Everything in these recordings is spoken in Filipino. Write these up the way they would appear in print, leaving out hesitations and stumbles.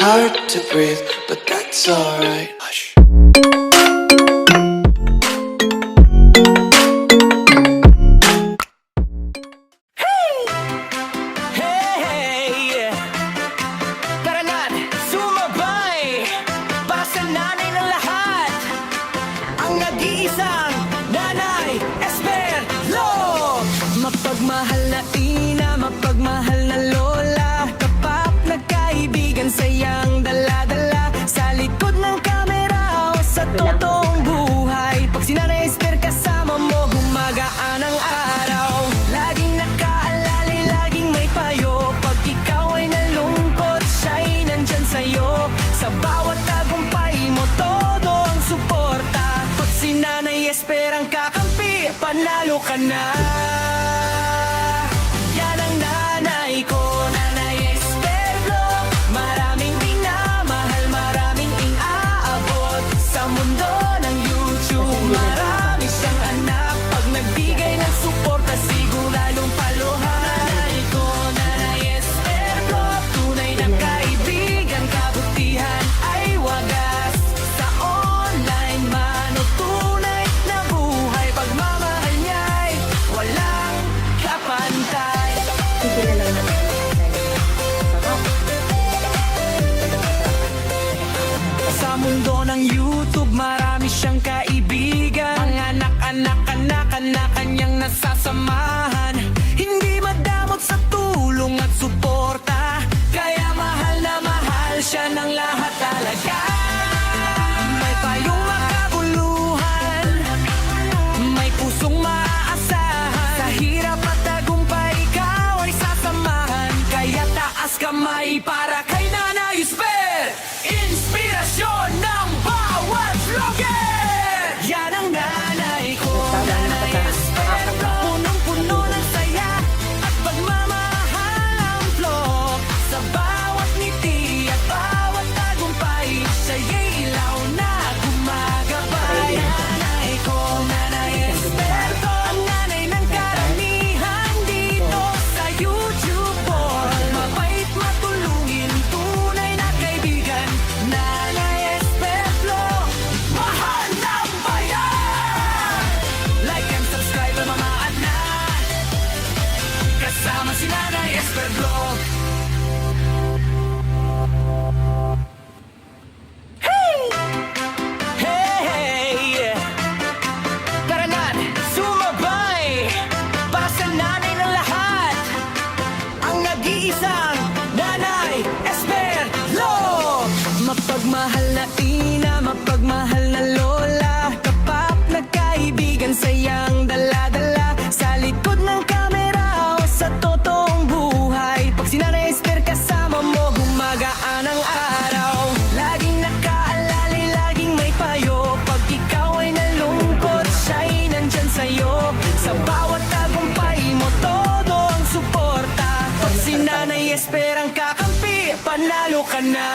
hard to breathe, but that's alright. Hush. Tara na't sumabay para sa nanay ng lahat, ang nag-iisang Nanay Esperlo. Mapagmahal na ina, mapagmahal na lola, kapak na kaibigan, sayang dala-dala sa likod ng kamera o sa totoong buhay. Pag si Nanay Esper kasama mo, gumagaan ang araw. Laging nakaalala, laging may payo. Pag ikaw ay nalungkot, siya'y nandyan sa'yo. Sa bawat tagumpay mo, todo ang suporta. Pag si Nanay Esper ang kakampi, panalo ka na. Yan ang nanay ko, Nanay Esperlo. Maraming minamahal, maraming inaabot. Sa mundo ng YouTube, marami siyang anak. Pag nagbigay ng suporta, siguradong paluhan. Nanay ko, Nanay Esperlo, tunay na kaibigan, kabutihan ay wagas. Sa online man o tunay na buhay, pagmamahal niya'y walang kapantay. Sa mundo ng YouTube, marami siyang kaibigan. Mga anak-anak kanyang nasasamahan. Hindi madamot sa tulong at suporta, kaya mahal na mahal siya ng lahat talaga. May payong makabuluhan, may pusong maaasahan. Sa hirap at tagumpay, ikaw ay sasamahan. Kaya taas kamay para kay Nanay Esper, inspirasyon ng bawat vlogger. Yan ang nanay ko, Nanay Esper, punong-puno ng saya at pagmamahal ang vlog. Sa bawat ngiti at bawat tagumpay, siya'y ilaw na gumagabay. Nanay ko, Nanay Esper, ang nanay ng karamihan dito sa YouTube all. Mabait, matulungin, tunay na kaibigan, Nanay Esperlo, mahal ng bayan. Like and subscribe mga anak, kasama si Nanay Esperlo. Hey! Tara na't sumabay para sa nanay ng lahat, ang nag-iisang Nanay Esperlo. Mapagmahal na ina, mapagmahal na lola, kapak na kaibigan, sayang dala-dala sa likod ng kamera o sa totoong buhay. Pag si Nanay Esper kasama mo, gumagaan ang araw. Laging nakaalala, laging may payo. Pag ikaw ay nalungkot, siya'y nandyan sa'yo. Sa bawat tagumpay mo, todo ang suporta. Pag si Nanay Esper ang kakampi, panalo ka na.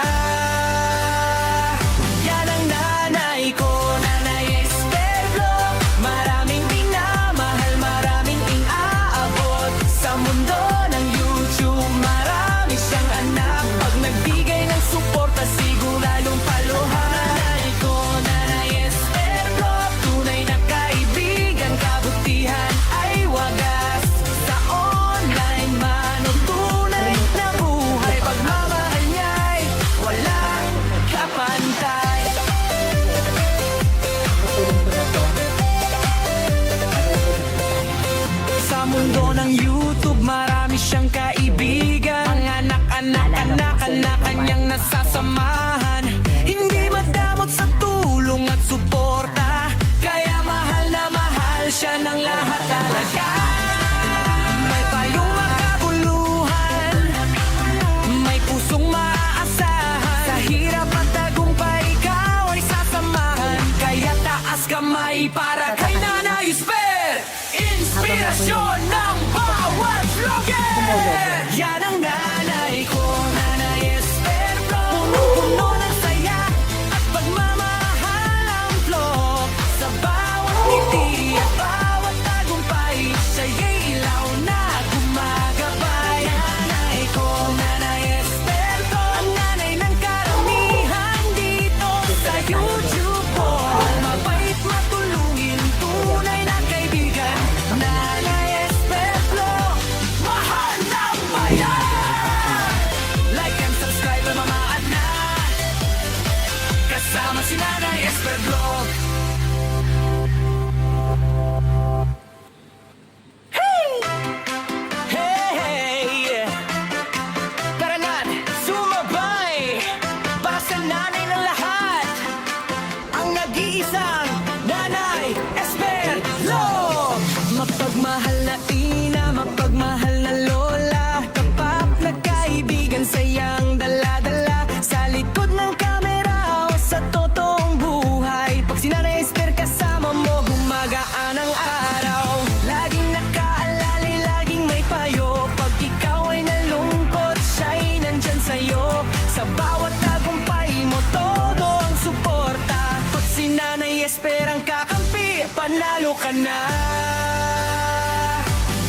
Yan ang nanay ko, Nanay Esperlo. Maraming minamahal, maraming inaabot. Sa mundo ng YouTube, marami siyang anak. Pag nagbigay ng suporta, siguradong paluhan. Nanay ko, Nanay Esperlo, tunay na kaibigan, kabutihan ay wagas. Sa online man o tunay na buhay, pagmamahal niya'y walang kapantay. Sa mundo ng YouTube, marami siyang kaibigan. Mga anak-anak kanyang nasasamahan. Hindi madamot sa tulong at suporta, kaya mahal na mahal siya ng lahat talaga. May payong makabuluhan, may pusong maaasahan. Sa hirap at tagumpay, ikaw ay sasamahan. Kaya taas kamay para kay Nanay Esper, inspirasyon ng bawat vlogger. Yan ang nanay ko, Nanay Esper, punong-puno ng saya at pagmamahal ang vlog. Sa bawat ngiti at bawat tagumpay, siya'y ilaw na gumagabay. Nanay ko, Nanay Esper, ang nanay ng karamihan. kasama si Nanay Esper Vlog. Hey! Tara na't sumabay para sa nanay ng lahat, ang nag-iisang Nanay Esper Vlog. Mapagmahal na ina, mapagmahal na lola, tapat na kaibigan, sayang dala-dala sa likod ng kamera o sa totoong buhay. Pag si Nanay Esper kasama mo, gumagaan ang araw. Laging nakaalali, laging may payo. Pag ikaw ay nalungkot, siya'y nandyan sa'yo. Sa bawat tagumpay mo, todo ang suporta. Pag si Nanay Esper ang kakampi, panalo ka na.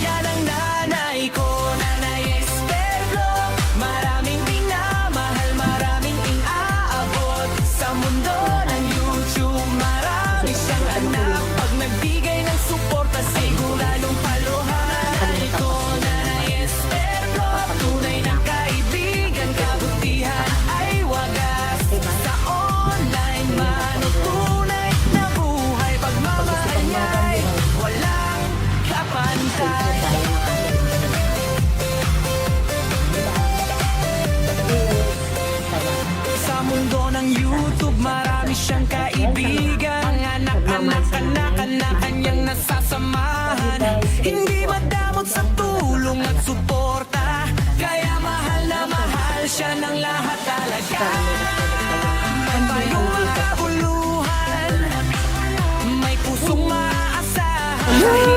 Yan ang nanay ko, Nanay Esper Vlog. Maraming minamahal, maraming inaabot. Sa mundo ng YouTube, marami siyang anak. Pag nagbigay ng suporta, siguradong paluhan. Nanay ko, Nanay Esper Vlog. Tunay na kaibigan, kabutihan ay wagas. Sa online man o tunay na buhay, pagmamahal niya'y walang kapantay. Sa mundo ng YouTube, marami siyang kaibigan. Ang anak-anak kanyang nasasamahan. Hindi madamot sa tulong at suporta, kaya mahal na mahal siya ng lahat talaga. May kabuluhan, may pusong maaasahan.